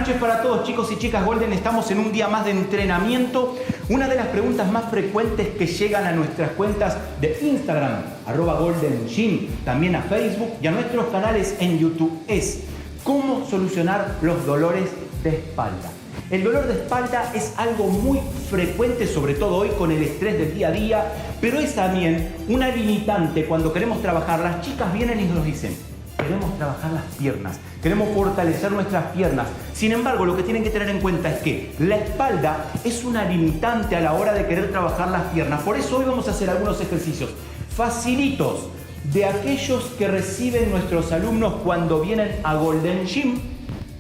noches para todos, chicos y chicas Golden. Estamos en un día más de entrenamiento. Una de las preguntas más frecuentes que llegan a nuestras cuentas de Instagram, @GoldenGym, también a Facebook y a nuestros canales en YouTube es ¿cómo solucionar los dolores de espalda? El dolor de espalda es algo muy frecuente, sobre todo hoy con el estrés del día a día, pero es también una limitante cuando queremos trabajar. Las chicas vienen y nos dicen: queremos trabajar las piernas, queremos fortalecer nuestras piernas. Sin embargo, lo que tienen que tener en cuenta es que la espalda es una limitante a la hora de querer trabajar las piernas. Por eso hoy vamos a hacer algunos ejercicios facilitos de aquellos que reciben nuestros alumnos cuando vienen a Golden Gym,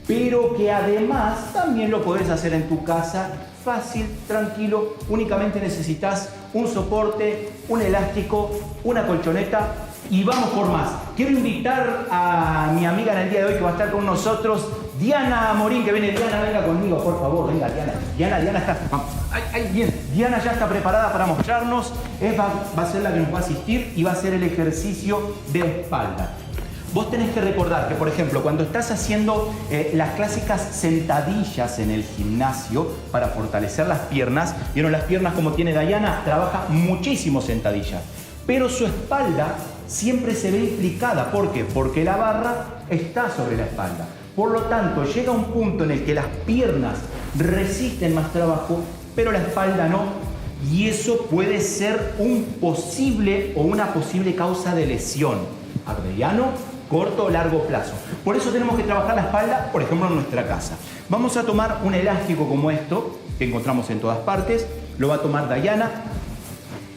pero que además también lo podés hacer en tu casa, fácil, tranquilo. Únicamente necesitas un soporte, un elástico, una colchoneta y vamos por más. Quiero invitar a mi amiga en el día de hoy que va a estar con nosotros, Diana Morín, que viene. Diana, venga conmigo, por favor, venga Diana. Diana está, bien. Diana ya está preparada para mostrarnos. Va a ser la que nos va a asistir y va a hacer el ejercicio de espalda. Vos tenés que recordar que, por ejemplo, cuando estás haciendo las clásicas sentadillas en el gimnasio para fortalecer las piernas, ¿vieron las piernas como tiene Diana? Trabaja muchísimo sentadillas, pero su espalda siempre se ve implicada. ¿Por qué? Porque la barra está sobre la espalda. Por lo tanto, llega un punto en el que las piernas resisten más trabajo, pero la espalda no. Y eso puede ser un posible o una posible causa de lesión a mediano, corto o largo plazo. Por eso tenemos que trabajar la espalda, por ejemplo, en nuestra casa. Vamos a tomar un elástico como esto, que encontramos en todas partes. Lo va a tomar Diana.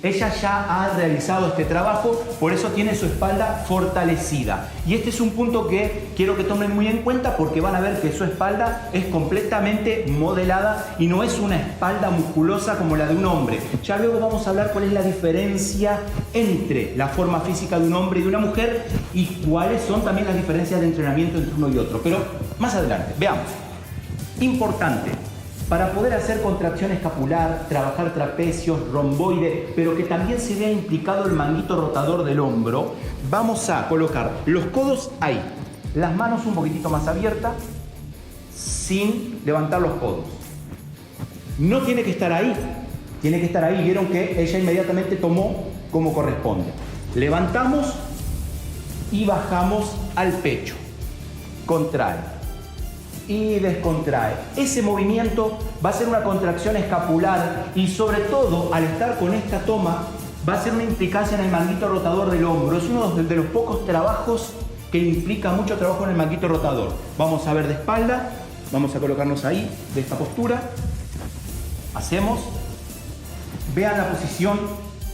Ella ya ha realizado este trabajo, por eso tiene su espalda fortalecida. Y este es un punto que quiero que tomen muy en cuenta, porque van a ver que su espalda es completamente modelada y no es una espalda musculosa como la de un hombre. Ya luego vamos a hablar cuál es la diferencia entre la forma física de un hombre y de una mujer y cuáles son también las diferencias de entrenamiento entre uno y otro. Pero más adelante, veamos. Importante. Para poder hacer contracción escapular, trabajar trapecios, romboide, pero que también se vea implicado el manguito rotador del hombro, vamos a colocar los codos ahí, las manos un poquitito más abiertas, sin levantar los codos. No tiene que estar ahí, tiene que estar ahí. Vieron que ella inmediatamente tomó como corresponde. Levantamos y bajamos al pecho. Contrae y descontrae. Ese movimiento va a ser una contracción escapular y, sobre todo, al estar con esta toma, va a ser una implicancia en el manguito rotador del hombro. Es uno de los pocos trabajos que implica mucho trabajo en el manguito rotador. Vamos a ver de espalda, vamos a colocarnos ahí, de esta postura. Hacemos. Vean la posición,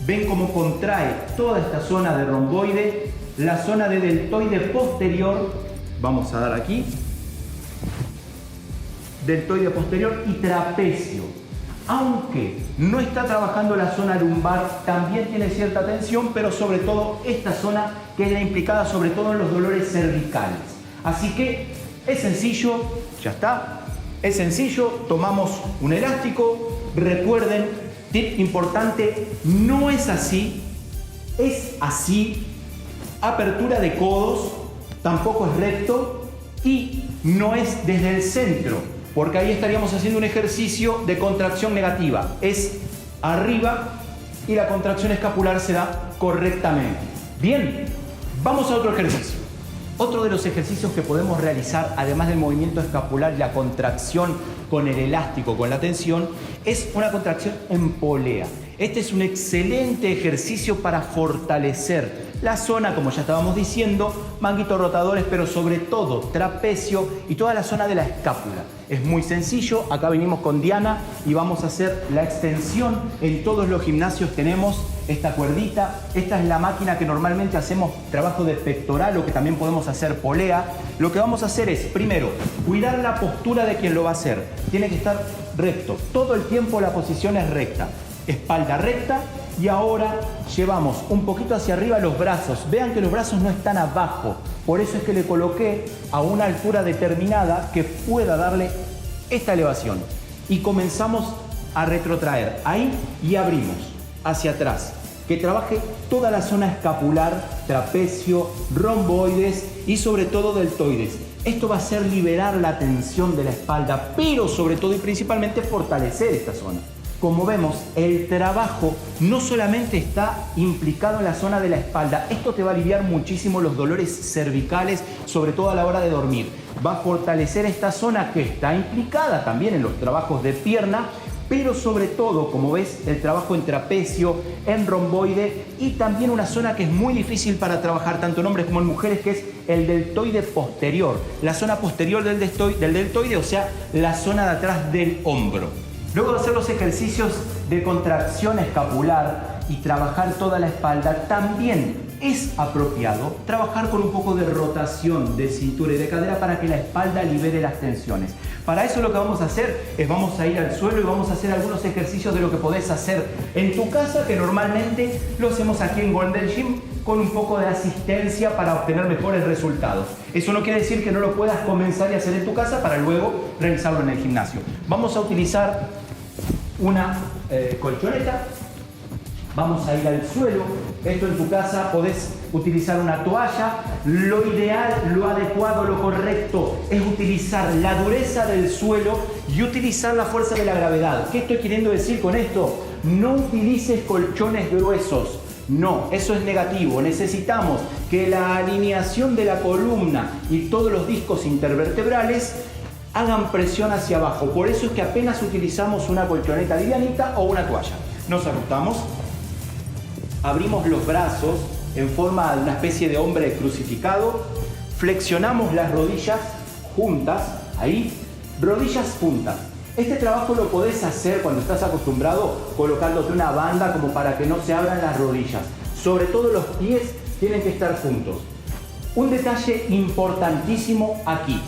ven cómo contrae toda esta zona de romboide, la zona de deltoide posterior. Vamos a dar aquí. Deltoide posterior y trapecio. Aunque no está trabajando la zona lumbar, también tiene cierta tensión, pero sobre todo esta zona que es la implicada sobre todo en los dolores cervicales. Así que es sencillo, ya está, es sencillo, tomamos un elástico. Recuerden, tip importante, no es así, es así. Apertura de codos, tampoco es recto y no es desde el centro, porque ahí estaríamos haciendo un ejercicio de contracción negativa. Es arriba y la contracción escapular se da correctamente. Bien, vamos a otro ejercicio. Otro de los ejercicios que podemos realizar, además del movimiento escapular y la contracción con el elástico, con la tensión, es una contracción en polea. Este es un excelente ejercicio para fortalecer la zona, como ya estábamos diciendo, manguitos rotadores, pero sobre todo trapecio y toda la zona de la escápula. Es muy sencillo. Acá venimos con Diana y vamos a hacer la extensión. En todos los gimnasios tenemos esta cuerdita. Esta es la máquina que normalmente hacemos trabajo de pectoral o que también podemos hacer polea. Lo que vamos a hacer es, primero, cuidar la postura de quien lo va a hacer. Tiene que estar recto. Todo el tiempo la posición es recta. Espalda recta. Y ahora llevamos un poquito hacia arriba los brazos. Vean que los brazos no están abajo. Por eso es que le coloqué a una altura determinada que pueda darle esta elevación. Y comenzamos a retrotraer ahí y abrimos hacia atrás. Que trabaje toda la zona escapular, trapecio, romboides y sobre todo deltoides. Esto va a hacer liberar la tensión de la espalda, pero sobre todo y principalmente fortalecer esta zona. Como vemos, el trabajo no solamente está implicado en la zona de la espalda, esto te va a aliviar muchísimo los dolores cervicales, sobre todo a la hora de dormir. Va a fortalecer esta zona que está implicada también en los trabajos de pierna, pero sobre todo, como ves, el trabajo en trapecio, en romboide y también una zona que es muy difícil para trabajar tanto en hombres como en mujeres, que es el deltoide posterior, la zona posterior del deltoide, o sea, la zona de atrás del hombro. Luego de hacer los ejercicios de contracción escapular y trabajar toda la espalda, también es apropiado trabajar con un poco de rotación de cintura y de cadera para que la espalda libere las tensiones. Para eso lo que vamos a hacer es vamos a ir al suelo y vamos a hacer algunos ejercicios de lo que podés hacer en tu casa, que normalmente lo hacemos aquí en Golden Gym con un poco de asistencia para obtener mejores resultados. Eso no quiere decir que no lo puedas comenzar y hacer en tu casa para luego realizarlo en el gimnasio. Vamos a utilizar una colchoneta. Vamos a ir al suelo. Esto en tu casa podés utilizar una toalla. Lo ideal, lo adecuado, lo correcto es utilizar la dureza del suelo y utilizar la fuerza de la gravedad. ¿Qué estoy queriendo decir con esto? No utilices colchones gruesos. No, eso es negativo. Necesitamos que la alineación de la columna y todos los discos intervertebrales hagan presión hacia abajo. Por eso es que apenas utilizamos una colchoneta livianita o una toalla. Nos acostamos. Abrimos los brazos en forma de una especie de hombre crucificado, flexionamos las rodillas juntas, ahí, rodillas juntas. Este trabajo lo podés hacer cuando estás acostumbrado colocándote una banda como para que no se abran las rodillas. Sobre todo los pies tienen que estar juntos. Un detalle importantísimo aquí.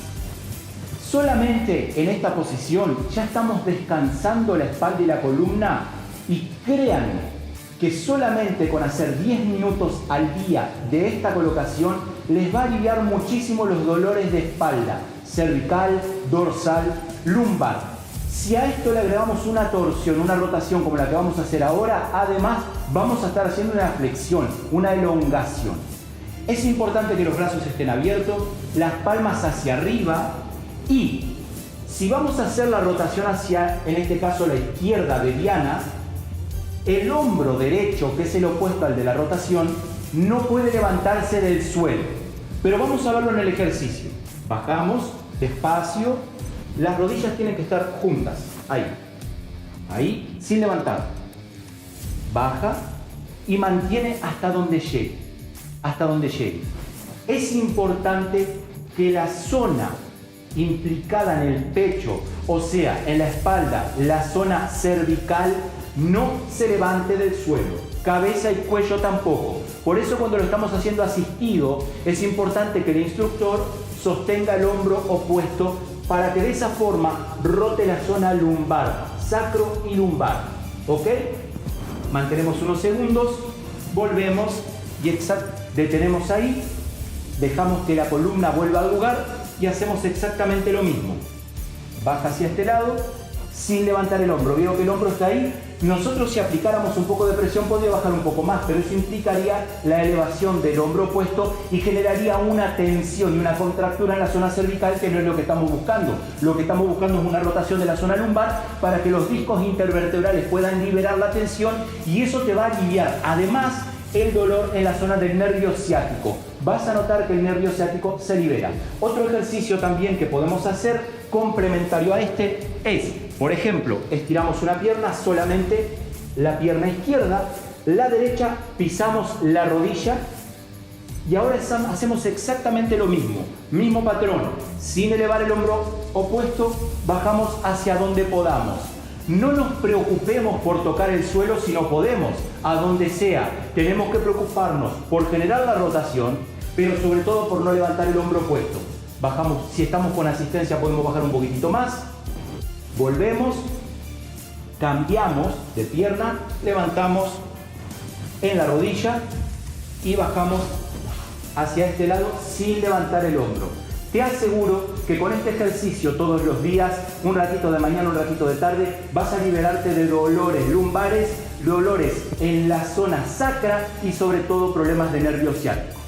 Solamente en esta posición ya estamos descansando la espalda y la columna y créanme que solamente con hacer 10 minutos al día de esta colocación les va a aliviar muchísimo los dolores de espalda, cervical, dorsal, lumbar. Si a esto le agregamos una torsión, una rotación como la que vamos a hacer ahora, además vamos a estar haciendo una flexión, una elongación. Es importante que los brazos estén abiertos, las palmas hacia arriba y si vamos a hacer la rotación hacia, en este caso, la izquierda de Diana, el hombro derecho, que es el opuesto al de la rotación, no puede levantarse del suelo. Pero vamos a verlo en el ejercicio. Bajamos despacio, las rodillas tienen que estar juntas, ahí, sin levantar. Baja y mantiene hasta donde llegue, Es importante que la zona implicada en el pecho, o sea, en la espalda, la zona cervical, no se levante del suelo, cabeza y cuello tampoco. Por eso cuando lo estamos haciendo asistido, es importante que el instructor sostenga el hombro opuesto para que de esa forma rote la zona lumbar, sacro y lumbar. ¿Ok? Mantenemos unos segundos, volvemos y detenemos ahí, dejamos que la columna vuelva al lugar y hacemos exactamente lo mismo. Baja hacia este lado, sin levantar el hombro. Veo que el hombro está ahí. Nosotros si aplicáramos un poco de presión podría bajar un poco más, pero eso implicaría la elevación del hombro opuesto y generaría una tensión y una contractura en la zona cervical, que no es lo que estamos buscando. Lo que estamos buscando es una rotación de la zona lumbar para que los discos intervertebrales puedan liberar la tensión y eso te va a aliviar. Además, el dolor en la zona del nervio ciático. Vas a notar que el nervio ciático se libera. Otro ejercicio también que podemos hacer complementario a este es, por ejemplo, estiramos una pierna, solamente la pierna izquierda, la derecha, pisamos la rodilla y ahora hacemos exactamente lo mismo. Mismo patrón, sin elevar el hombro opuesto, bajamos hacia donde podamos. No nos preocupemos por tocar el suelo si no podemos, a donde sea. Tenemos que preocuparnos por generar la rotación, pero sobre todo por no levantar el hombro opuesto. Bajamos, si estamos con asistencia podemos bajar un poquitito más. Volvemos, cambiamos de pierna, levantamos en la rodilla y bajamos hacia este lado sin levantar el hombro. Te aseguro que con este ejercicio todos los días, un ratito de mañana, un ratito de tarde, vas a liberarte de dolores lumbares, dolores en la zona sacra y sobre todo problemas de nervio ciático.